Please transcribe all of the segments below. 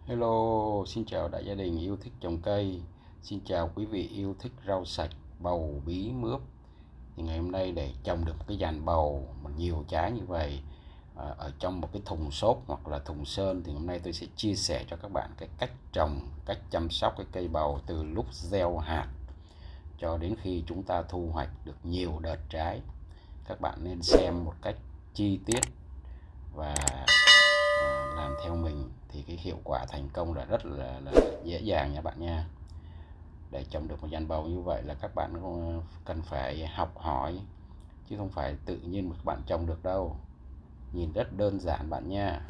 Hello, xin chào đại gia đình yêu thích trồng cây. Xin chào quý vị yêu thích rau sạch, bầu, bí, mướp. Thì ngày hôm nay để trồng được một cái dàn bầu mà nhiều trái như vậy ở trong một cái thùng xốp hoặc là thùng sơn, thì hôm nay tôi sẽ chia sẻ cho các bạn cái cách trồng, cách chăm sóc cái cây bầu từ lúc gieo hạt cho đến khi chúng ta thu hoạch được nhiều đợt trái. Các bạn nên xem một cách chi tiết và làm theo mình thì cái hiệu quả thành công là rất là dễ dàng nha bạn nha. Để trồng được một dàn bầu như vậy là các bạn cần phải học hỏi chứ không phải tự nhiên mà các bạn trồng được đâu. Nhìn rất đơn giản bạn nha.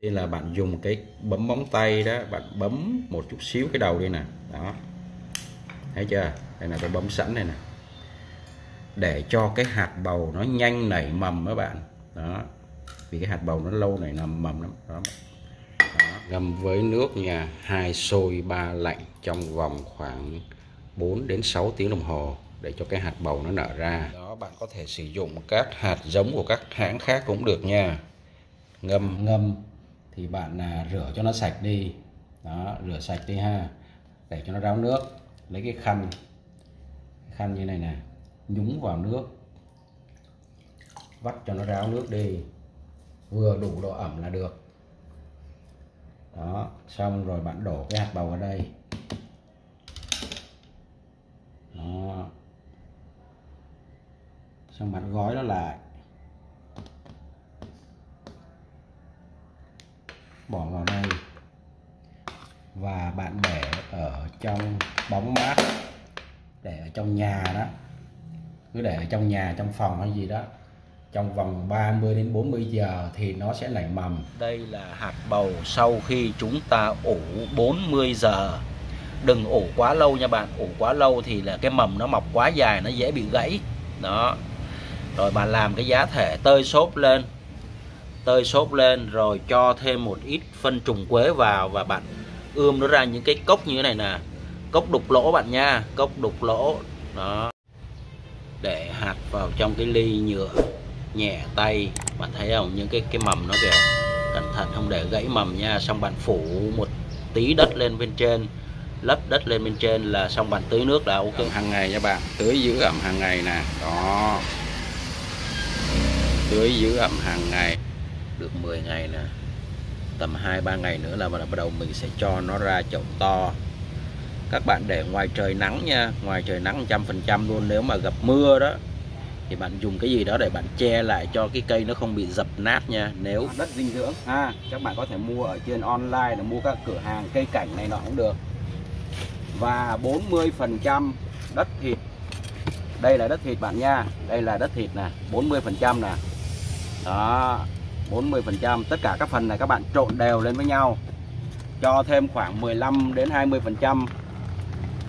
Đây là bạn dùng cái bấm móng tay đó, bạn bấm một chút xíu cái đầu đây nè, đó, thấy chưa? Đây là tôi bấm sẵn này nè, để cho cái hạt bầu nó nhanh nảy mầm các bạn. Đó, vì cái hạt bầu nó lâu nảy mầm lắm. Đó. Ngâm với nước nha, 2 sôi 3 lạnh trong vòng khoảng 4 đến 6 tiếng đồng hồ để cho cái hạt bầu nó nở ra. Đó, bạn có thể sử dụng các hạt giống của các hãng khác cũng được nha. Ngâm thì bạn rửa cho nó sạch đi. Đó, rửa sạch đi ha, để cho nó ráo nước. Lấy cái khăn như này nè, nhúng vào nước, vắt cho nó ráo nước đi, vừa đủ độ ẩm là được. Đó, xong rồi bạn đổ cái hạt bầu vào đây. Đó, xong bạn gói nó lại, bỏ vào đây và bạn để ở trong bóng mát, để ở trong nhà đó, cứ để ở trong nhà, trong phòng hay gì đó, trong vòng 30 đến 40 giờ thì nó sẽ nảy mầm. Đây là hạt bầu sau khi chúng ta ủ 40 giờ. Đừng ủ quá lâu nha bạn, ủ quá lâu thì là cái mầm nó mọc quá dài, nó dễ bị gãy. Đó, rồi bạn làm cái giá thể tơi xốp lên rồi cho thêm một ít phân trùng quế vào và bạn ươm nó ra những cái cốc như thế này nè, cốc đục lỗ bạn nha, cốc đục lỗ. Đó, để hạt vào trong cái ly nhựa nhẹ tay, bạn thấy không, những cái mầm nó kìa, cẩn thận không để gãy mầm nha. Xong bạn phủ một tí đất lên bên trên, lấp đất lên bên trên là xong, bạn tưới nước là ok. Hàng ngày nha bạn, tưới giữ ẩm hàng ngày nè. Đó, tưới giữ ẩm hàng ngày được 10 ngày nè, tầm 2-3 ngày nữa là bắt đầu mình sẽ cho nó ra chậu to. Các bạn để ngoài trời nắng nha, ngoài trời nắng 100% luôn. Nếu mà gặp mưa đó thì bạn dùng cái gì đó để bạn che lại cho cái cây nó không bị dập nát nha. Nếu đất dinh dưỡng các bạn có thể mua ở trên online, là mua các cửa hàng cây cảnh này nọ cũng được. Và 40% đất thịt, đây là đất thịt bạn nha, đây là đất thịt nè, 40% nè. Đó, 40%, tất cả các phần này các bạn trộn đều lên với nhau, cho thêm khoảng 15 đến 20%.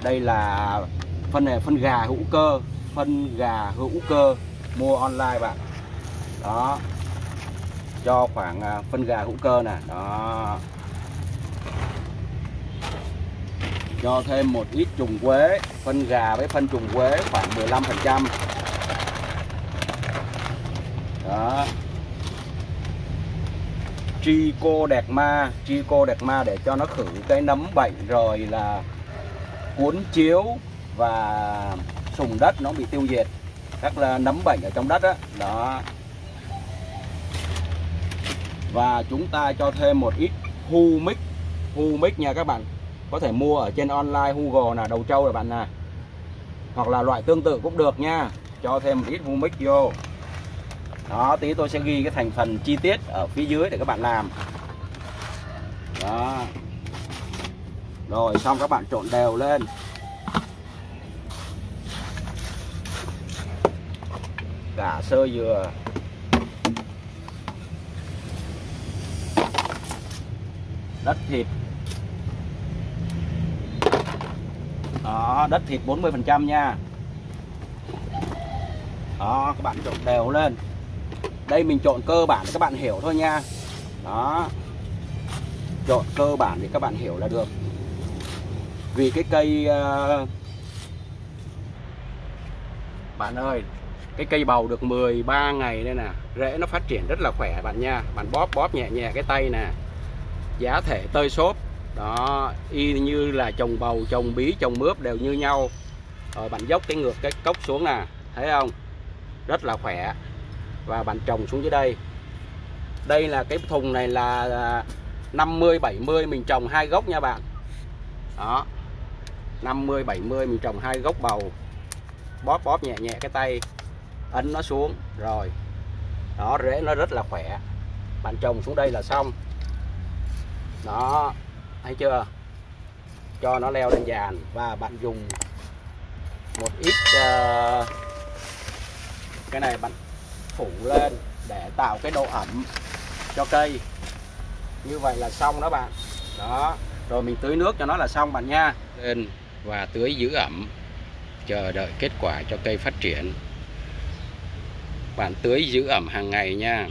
Đây là phân này, phân gà hữu cơ, mua online bạn. Đó, cho khoảng phân gà hữu cơ nè. Đó, cho thêm một ít trùng quế, phân gà với phân trùng quế khoảng 15%. Đó, Trichoderma để cho nó khử cái nấm bệnh, rồi là cuốn chiếu và sùng đất nó bị tiêu diệt các là nấm bệnh ở trong đất đó. Đó, và chúng ta cho thêm một ít humic nha. Các bạn có thể mua ở trên online, Google là đầu trâu rồi bạn nè, hoặc là loại tương tự cũng được nha. Cho thêm một ít humic vô. Đó, tí tôi sẽ ghi cái thành phần chi tiết ở phía dưới để các bạn làm. Đó, rồi xong các bạn trộn đều lên. Cả sơ dừa, đất thịt. Đó, đất thịt 40% nha. Đó, các bạn trộn đều lên. Đây mình trộn cơ bản để các bạn hiểu thôi nha. Đó, trộn cơ bản để các bạn hiểu là được. Vì cái cây bạn ơi, cái cây bầu được 13 ngày đây nè, rễ nó phát triển rất là khỏe bạn nha. Bạn bóp nhẹ nhẹ cái tay nè, giá thể tơi xốp. Đó, y như là trồng bầu, trồng bí, trồng mướp đều như nhau. Rồi bạn dốc cái ngược cái cốc xuống nè, thấy không? Rất là khỏe. Và bạn trồng xuống dưới đây. Đây là cái thùng này là 50-70, mình trồng 2 gốc nha bạn. Đó, 50-70 mình trồng 2 gốc bầu. Bóp bóp nhẹ nhẹ cái tay, ấn nó xuống rồi. Đó, rễ nó rất là khỏe. Bạn trồng xuống đây là xong. Đó, thấy chưa? Cho nó leo lên giàn và bạn dùng một ít cái này bạn phủ lên để tạo cái độ ẩm cho cây. Như vậy là xong đó bạn. Đó, rồi mình tưới nước cho nó là xong bạn nha. Lên và tưới giữ ẩm, chờ đợi kết quả cho cây phát triển. Bạn tưới giữ ẩm hàng ngày nha.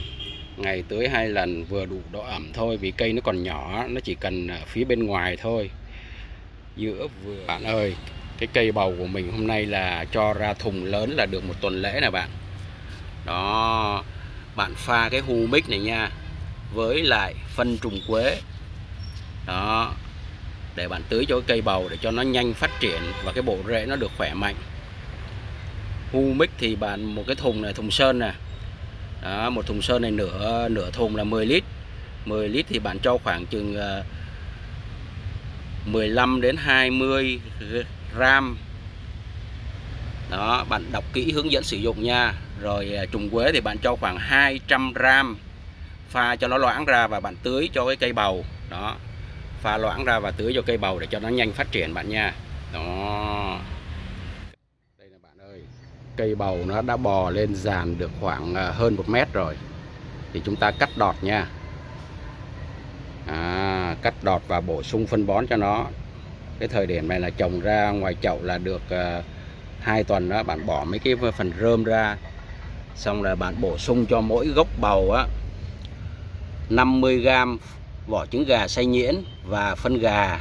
Ngày tưới 2 lần vừa đủ độ ẩm thôi, vì cây nó còn nhỏ, nó chỉ cần ở phía bên ngoài thôi. Giữa vừa. Bạn ơi, cái cây bầu của mình hôm nay là cho ra thùng lớn là được 1 tuần lễ nè bạn. Đó, bạn pha cái humic này nha, với lại phân trùng quế. Đó, để bạn tưới cho cái cây bầu để cho nó nhanh phát triển và cái bộ rễ nó được khỏe mạnh. Humic thì bạn một cái thùng này, thùng sơn nè. Đó, một thùng sơn này nửa thùng là 10 lít. 10 lít thì bạn cho khoảng chừng 15 đến 20 gram. Đó, bạn đọc kỹ hướng dẫn sử dụng nha. Rồi trùng quế thì bạn cho khoảng 200 gram. Pha cho nó loãng ra và bạn tưới cho cái cây bầu. Đó, pha loãng ra và tưới cho cây bầu để cho nó nhanh phát triển bạn nha. Đó, đây là bạn ơi, cây bầu nó đã bò lên giàn được khoảng hơn 1 mét rồi. Thì chúng ta cắt đọt nha. Cắt đọt và bổ sung phân bón cho nó. Cái thời điểm này là trồng ra ngoài chậu là được 2 tuần đó. Bạn bỏ mấy cái phần rơm ra, xong là bạn bổ sung cho mỗi gốc bầu á 50g vỏ trứng gà xay nhuyễn và phân gà.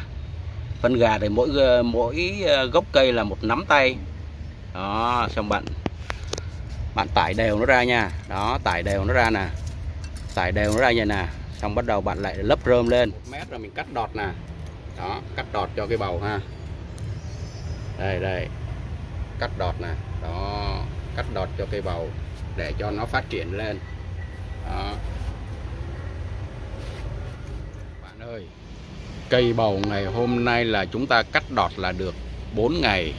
Phân gà thì mỗi gốc cây là 1 nắm tay. Đó, xong bạn tải đều nó ra nha. Đó, tải đều nó ra nè. Tải đều nó ra vậy nè. Xong bắt đầu bạn lại lấp rơm lên 1 mét rồi mình cắt đọt nè. Đó, cắt đọt cho cái bầu ha. Đây, cắt đọt nè. Đó, cắt đọt cho cây bầu để cho nó phát triển lên. Đó. Bạn ơi, cây bầu ngày hôm nay là chúng ta cắt đọt là được 4 ngày.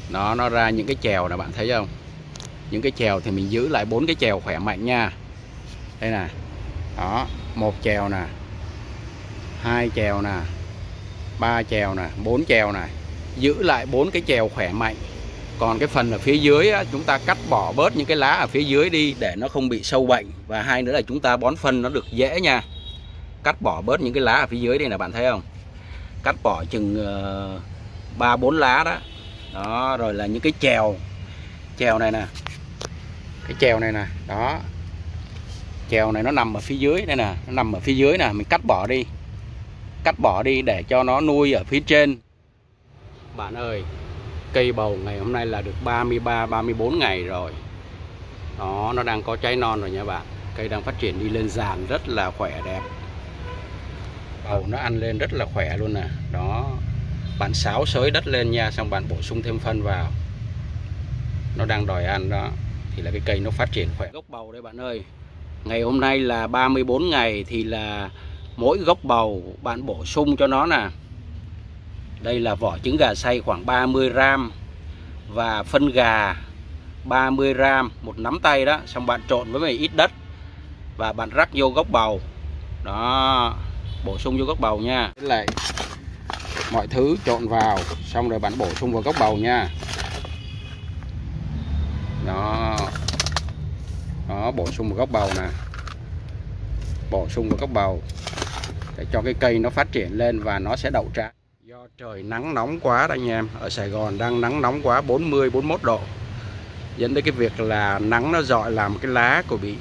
Nó ra những cái chèo này bạn thấy không? Những cái chèo thì mình giữ lại 4 cái chèo khỏe mạnh nha. Đây nè. Đó, 1 chèo nè, 2 chèo nè, 3 chèo nè, 4 chèo nè. Giữ lại 4 cái chèo khỏe mạnh. Còn cái phần ở phía dưới á, chúng ta cắt bỏ bớt những cái lá ở phía dưới đi để nó không bị sâu bệnh. Và hai nữa là chúng ta bón phân nó được dễ nha. Cắt bỏ bớt những cái lá ở phía dưới đây là bạn thấy không? Cắt bỏ chừng 3-4 lá đó. Đó, rồi là những cái chèo này nè. Cái chèo này nè, đó. Chèo này nó nằm ở phía dưới đây nè, nó nằm ở phía dưới nè, mình cắt bỏ đi. Cắt bỏ đi để cho nó nuôi ở phía trên. Bạn ơi, cây bầu ngày hôm nay là được 33-34 ngày rồi. Đó, nó đang có trái non rồi nha bạn. Cây đang phát triển đi lên giàn rất là khỏe đẹp. Bầu nó ăn lên rất là khỏe luôn nè. Đó, bạn xáo xới đất lên nha, xong bạn bổ sung thêm phân vào. Nó đang đòi ăn đó, thì là cái cây nó phát triển khỏe. Gốc bầu đây bạn ơi, ngày hôm nay là 34 ngày thì là mỗi gốc bầu bạn bổ sung cho nó nè. Đây là vỏ trứng gà xay khoảng 30 gram và phân gà 30 gram, 1 nắm tay đó. Xong bạn trộn với ít đất và bạn rắc vô gốc bầu. Đó, bổ sung vô gốc bầu nha. Với lại mọi thứ trộn vào, xong rồi bạn bổ sung vào gốc bầu nha. Đó, đó, bổ sung vào gốc bầu nè. Bổ sung vào gốc bầu để cho cái cây nó phát triển lên và nó sẽ đậu trái. Do trời nắng nóng quá đó anh em, ở Sài Gòn đang nắng nóng quá, 40-41 độ, dẫn đến cái việc là nắng nó rọi làm cái lá của bị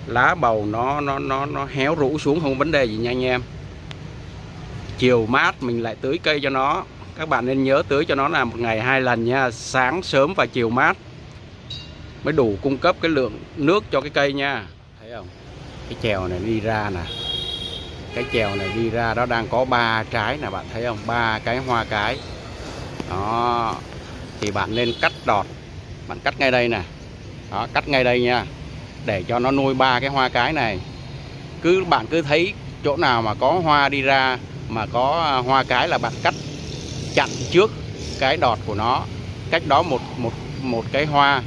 lá bầu nó héo rũ xuống, không vấn đề gì nha anh em. Chiều mát mình lại tưới cây cho nó. Các bạn nên nhớ tưới cho nó là 1 ngày 2 lần nha, sáng sớm và chiều mát mới đủ cung cấp cái lượng nước cho cái cây nha. Thấy không? Cái chèo này đi ra nè. cái chèo này đi ra đó đang có 3 trái nè, bạn thấy không, 3 cái hoa cái đó. Thì bạn nên cắt đọt, bạn cắt ngay đây nè, đó, cắt ngay đây nha, để cho nó nuôi 3 cái hoa cái này. Bạn cứ thấy chỗ nào mà có hoa đi ra mà có hoa cái là bạn cắt chặn trước cái đọt của nó, cách đó một cái hoa,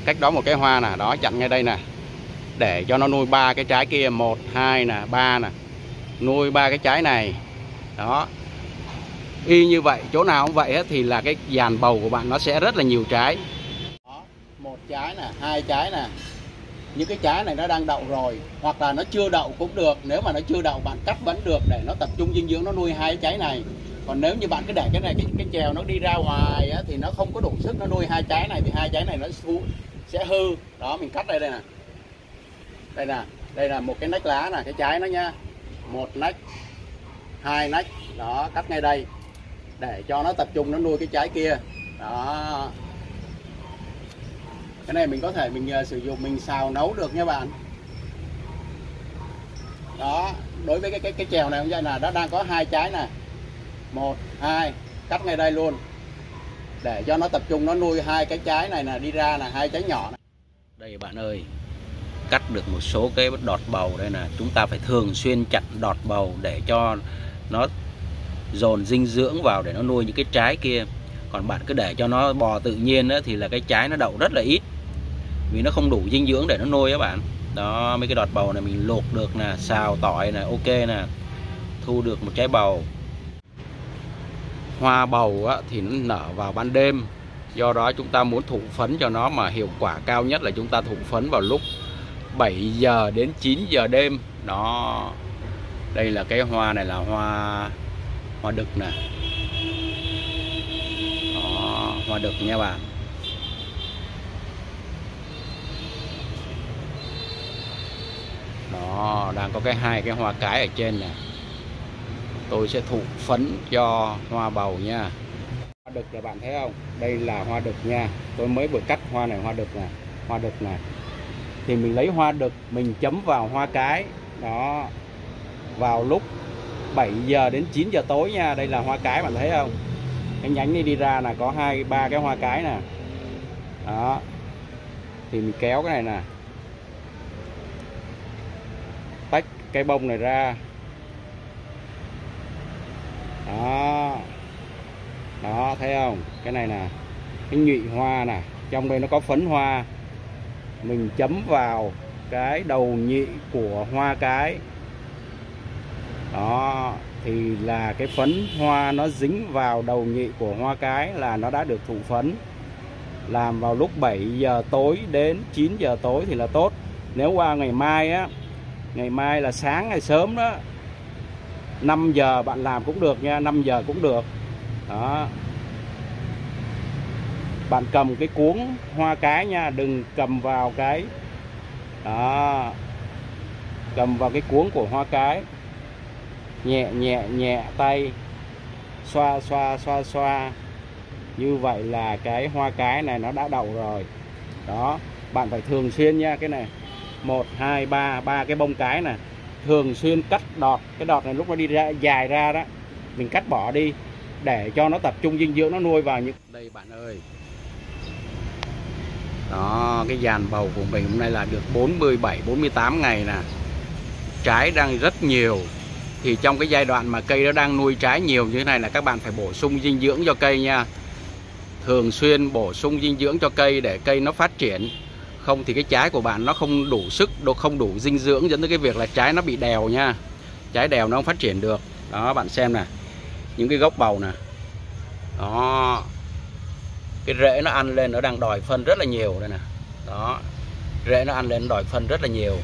cách đó một cái hoa nè, đó, chặn ngay đây nè, để cho nó nuôi 3 cái trái kia, 1 2 nè, 3 nè, nuôi 3 cái trái này đó. Y như vậy, chỗ nào cũng vậy thì là cái dàn bầu của bạn nó sẽ rất là nhiều trái đó. 1 trái nè, 2 trái nè, những cái trái này nó đang đậu rồi, hoặc là nó chưa đậu cũng được. Nếu mà nó chưa đậu bạn cắt vẫn được, để nó tập trung dinh dưỡng, nó nuôi 2 trái này. Còn nếu như bạn cứ để cái này, cái chèo nó đi ra ngoài á, thì nó không có đủ sức nó nuôi 2 trái này, thì 2 trái này nó sẽ hư đó. Mình cắt đây nè, đây nè, đây là một cái nách lá nè, cái trái nó nha, 1 nách, 2 nách đó, cắt ngay đây để cho nó tập trung nó nuôi cái trái kia đó. Cái này mình có thể mình sử dụng, mình xào nấu được nha bạn đó. Đối với cái chèo này không vậy là nó đang có 2 trái nè, 1 2, cắt ngay đây luôn để cho nó tập trung nó nuôi 2 cái trái này là đi ra là 2 trái nhỏ này. Đây bạn ơi, cắt được một số cái đọt bầu đây nè. Chúng ta phải thường xuyên chặn đọt bầu để cho nó dồn dinh dưỡng vào để nó nuôi những cái trái kia. Còn bạn cứ để cho nó bò tự nhiên á, thì là cái trái nó đậu rất là ít, vì nó không đủ dinh dưỡng để nó nuôi các bạn đó. Mấy cái đọt bầu này mình luộc được nè, xào tỏi nè, ok nè, thu được một trái bầu. Hoa bầu á, thì nó nở vào ban đêm, do đó chúng ta muốn thụ phấn cho nó mà hiệu quả cao nhất là chúng ta thụ phấn vào lúc 7 giờ đến 9 giờ đêm đó. Đây là cái hoa này là hoa đực nè đó, hoa đực nha bạn. Đó, đang có hai cái hoa cái ở trên nè. Tôi sẽ thụ phấn cho hoa bầu nha. Hoa đực là bạn thấy không? Đây là hoa đực nha. Tôi mới vừa cắt hoa này, hoa đực nè, hoa đực nè. Thì mình lấy hoa đực mình chấm vào hoa cái đó, vào lúc 7 giờ đến 9 giờ tối nha. Đây là hoa cái, bạn thấy không? Cái nhánh này đi ra là có 2 3 cái hoa cái nè đó. Thì mình kéo cái này nè, tách cái bông này ra đó, đó thấy không? Cái này nè, cái nhụy hoa nè, trong đây nó có phấn hoa. Mình chấm vào cái đầu nhị của hoa cái đó, thì là cái phấn hoa nó dính vào đầu nhị của hoa cái là nó đã được thụ phấn. Làm vào lúc 7 giờ tối đến 9 giờ tối thì là tốt. Nếu qua ngày mai á, ngày mai là sáng hay sớm đó, 5 giờ bạn làm cũng được nha, 5 giờ cũng được đó. Bạn cầm cái cuống hoa cái nha, đừng cầm vào cái đó, cầm vào cái cuống của hoa cái, nhẹ nhẹ nhẹ tay, xoa xoa xoa xoa. Như vậy là cái hoa cái này nó đã đậu rồi đó. Bạn phải thường xuyên nha, cái này 1 2 3 cái bông cái nè, thường xuyên cắt đọt. Cái đọt này lúc nó đi ra dài ra đó, mình cắt bỏ đi để cho nó tập trung dinh dưỡng, nó nuôi vào những đây bạn ơi. Đó, cái dàn bầu của mình hôm nay là được 47 48 ngày nè. Trái đang rất nhiều. Thì trong cái giai đoạn mà cây nó đang nuôi trái nhiều như thế này là các bạn phải bổ sung dinh dưỡng cho cây nha. Thường xuyên bổ sung dinh dưỡng cho cây để cây nó phát triển. Không thì cái trái của bạn nó không đủ sức, không đủ dinh dưỡng, dẫn tới cái việc là trái nó bị đèo nha. Trái đèo nó không phát triển được. Đó, bạn xem nè, những cái gốc bầu nè. Đó, cái rễ nó ăn lên nó đang đòi phân rất là nhiều đây nè. Đó, rễ nó ăn lên đòi phân rất là nhiều.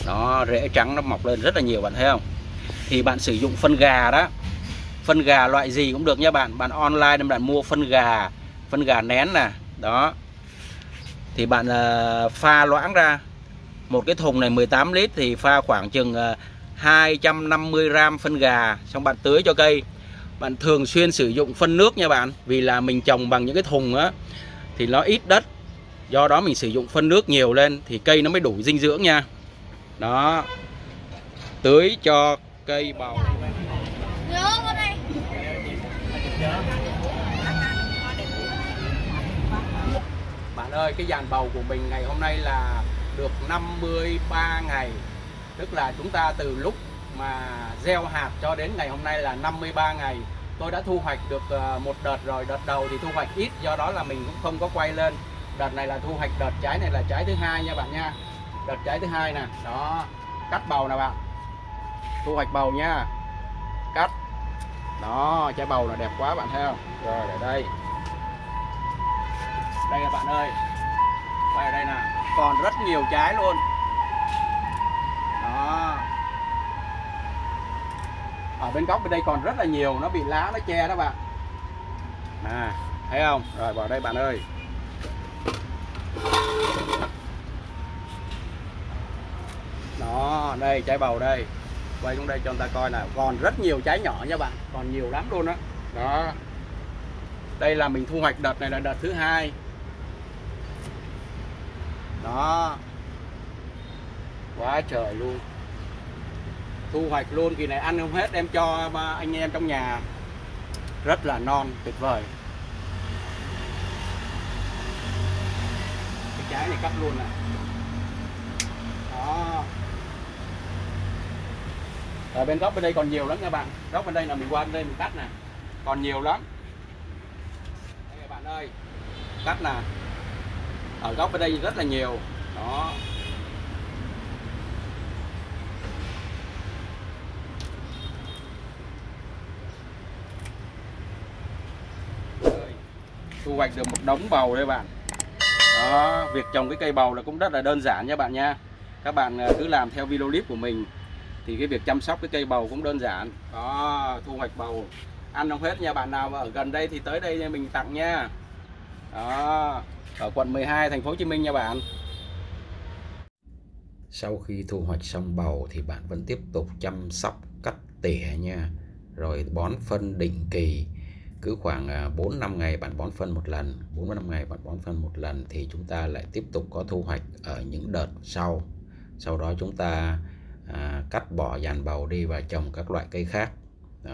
Đó, rễ trắng nó mọc lên rất là nhiều, bạn thấy không? Thì bạn sử dụng phân gà đó. Phân gà loại gì cũng được nha bạn. Bạn online nên bạn mua phân gà nén nè. Đó. Thì bạn pha loãng ra. Một cái thùng này 18 lít thì pha khoảng chừng 250 gram phân gà, xong bạn tưới cho cây. Bạn thường xuyên sử dụng phân nước nha bạn. Vì là mình trồng bằng những cái thùng á thì nó ít đất, do đó mình sử dụng phân nước nhiều lên thì cây nó mới đủ dinh dưỡng nha. Đó. tưới cho cây bầu. Bạn ơi, cái dàn bầu của mình ngày hôm nay là được 53 ngày. Tức là chúng ta từ lúc mà gieo hạt cho đến ngày hôm nay là 53 ngày. Tôi đã thu hoạch được một đợt rồi. Đợt đầu thì thu hoạch ít, do đó là mình cũng không có quay lên. Đợt này là thu hoạch đợt trái này là trái thứ hai nha bạn nha. Đợt trái thứ hai nè. Đó, cắt bầu nè bạn. Thu hoạch bầu nha. Cắt. Đó, trái bầu là đẹp quá bạn thấy không? Rồi, để đây. Đây các bạn ơi. Quay ở đây nè, còn rất nhiều trái luôn. Đó. Ở bên góc bên đây còn rất là nhiều, nó bị lá nó che đó bạn. Nè, thấy không? Rồi vào đây bạn ơi. Đó, đây trái bầu đây. Quay xuống đây cho người ta coi nào, còn rất nhiều trái nhỏ nha bạn, còn nhiều lắm luôn đó. Đó. Đây là mình thu hoạch đợt này là đợt thứ hai. Đó. Quá trời luôn. Thu hoạch luôn, kỳ này ăn không hết đem cho anh em trong nhà. Rất là non, tuyệt vời. Cái trái này cắt luôn nè. Đó. Ở bên góc bên đây còn nhiều lắm nha bạn. Góc bên đây là mình qua bên đây mình cắt nè. Còn nhiều lắm. Đây các bạn ơi. Cắt nè. Ở góc bên đây rất là nhiều. Đó. Thu hoạch được một đống bầu đây bạn. Đó, việc trồng cái cây bầu là cũng rất là đơn giản nha bạn nha. Các bạn cứ làm theo video clip của mình thì cái việc chăm sóc cái cây bầu cũng đơn giản. Đó, thu hoạch bầu ăn không hết nha. Bạn nào mà ở gần đây thì tới đây mình tặng nha. Đó, ở quận 12 thành phố Hồ Chí Minh nha bạn. Sau khi thu hoạch xong bầu thì bạn vẫn tiếp tục chăm sóc, cắt tỉa nha. Rồi bón phân định kỳ. Cứ khoảng 4-5 ngày bạn bón phân một lần, 4-5 ngày bạn bón phân một lần thì chúng ta lại tiếp tục có thu hoạch ở những đợt sau. Sau đó chúng ta cắt bỏ dàn bầu đi và trồng các loại cây khác. Đó.